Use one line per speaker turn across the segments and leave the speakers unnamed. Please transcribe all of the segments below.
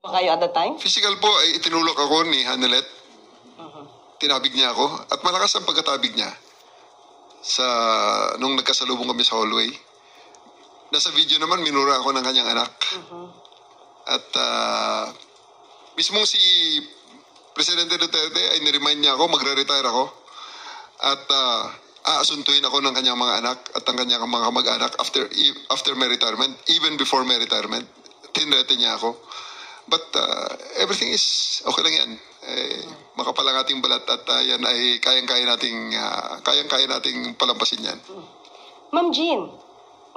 Kayo at the time?
Physical po ay itinulak ako ni Hanelet. Tinabig niya ako at malakas ang pagkatabig niya nung nagkasalubong kami sa hallway. Nasa video naman, minura ako ng kanyang anak. At mismong si Presidente Duterte ay niremind niya ako, magre-retire ako. At aasuntuin ako ng kanyang mga anak at ang kanyang mga mag-anak after my retirement, even before my retirement. Tinrete niya ako. But everything is okay lang yan. Makapal ang ating balat at yan ay kayang-kaya nating palampasin yan.
Ma'am Jean,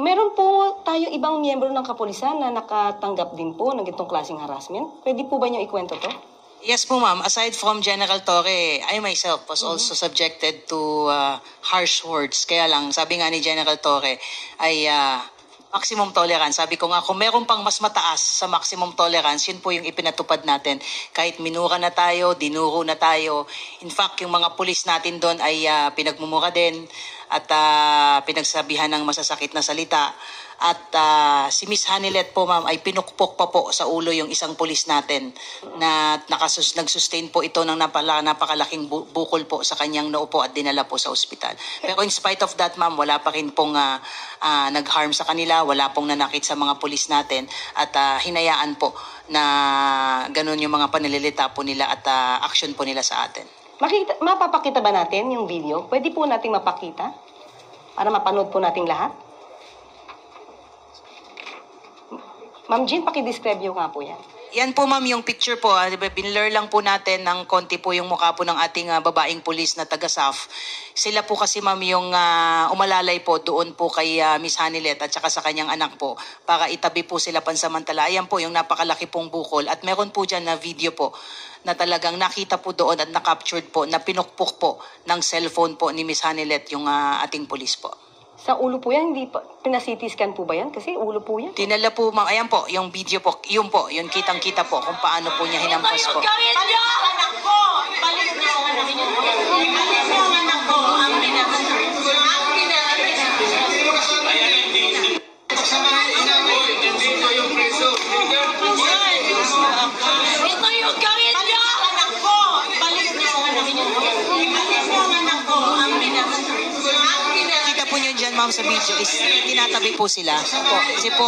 meron po tayo ibang miyembro ng kapulisan na nakatanggap din po ng itong klaseng harassment. Pwede po ba niyo ikwento to?
Yes po ma'am, aside from General Torre, I myself was also subjected to harsh words. Kaya lang, sabi nga ni General Torre ay maximum tolerance. Sabi ko nga, kung meron pang mas mataas sa maximum tolerance, yun po yung ipinatupad natin. Kahit minura na tayo, dinuro na tayo. In fact, yung mga pulis natin doon ay pinagmumura din at pinagsabihan ng masasakit na salita. At si Miss Hanelet po ma'am ay pinukpok pa po sa ulo yung isang pulis natin na nag-sustain po ito ng napakalaking bukol po sa kanyang noo po at dinala po sa ospital. Pero in spite of that ma'am, wala pa rin pong nag-harm sa kanila, wala pong nanakit sa mga pulis natin at hinayaan po na ganun yung mga pananalita po nila at action po nila sa atin.
Mapapakita ba natin yung video? Pwede po nating mapakita para mapanood po nating lahat? Ma'am Jean, pakidescribe nyo nga po yan.
Yan po ma'am yung picture po. Binlur lang po natin ng konti po yung mukha po ng ating babaeng pulis na taga-SAF. Sila po kasi ma'am yung umalalay po doon po kay Miss Hanelet at saka sa kanyang anak po para itabi po sila pansamantala. Ayan po yung napakalaki pong bukol. At meron po dyan na video po na talagang nakita po doon at na-captured po na pinukpok po ng cellphone po ni Miss Hanelet yung ating pulis po.
Sa ulo po yan, hindi pa, pina-CT scan po ba yan? Kasi ulo po yan.
Tinala po, ma'am. Ayan po, yung video po. Yun po, yun kitang-kita po kung paano po niya hinampas po.
Balik niyo ang anak ko! Balik niyo ang anak ko! Balik niyo ang anak ko! Ang ito yung gawin niyo! Anak ko! Balik niyo ang anak ko! Balik niyo ang anak ko! Ang
Kita po nyo dyan, ma'am, sa video is tinatabi po sila. Kasi po,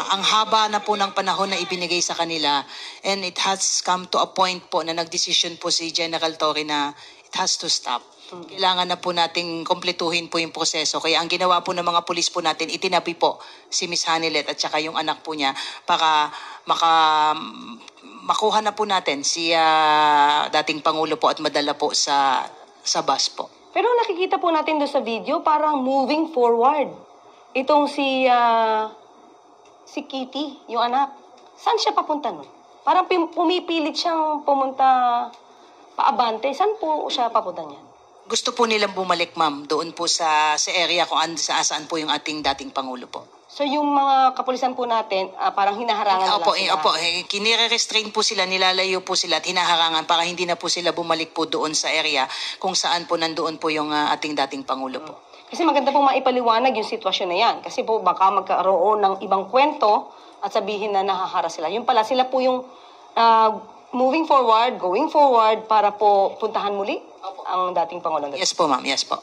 ang haba na po ng panahon na ibinigay sa kanila and it has come to a point po na nagdesisyon po si General Torre na it has to stop. Kailangan na po nating kompletuhin po yung proseso. Kaya ang ginawa po ng mga pulis po natin, itinabi po si Miss Hanelet at saka yung anak po niya para makuha na po natin si dating Pangulo po at madala po sa bus po.
Pero nakikita po natin doon sa video, parang moving forward. Itong si Kitty, yung anak. Saan siya papunta nun? Parang pumipilit siyang pumunta paabante. Saan po siya papunta niyan?
Gusto po nilang bumalik, ma'am, doon po sa area kung saan po yung ating dating Pangulo po.
So yung mga kapulisan po natin, parang hinaharangan na lang sila?
Opo, kinire-restrain po sila, nilalayo po sila at hinaharangan para hindi na po sila bumalik po doon sa area kung saan po nandoon po yung ating dating Pangulo po.
Kasi maganda pong maipaliwanag yung sitwasyon na yan. Kasi po baka magkaroon ng ibang kwento at sabihin na nahahara sila. Yung pala, sila po yung moving forward, going forward para po puntahan muli ang dating Pangulo.
Yes po, ma'am. Yes po.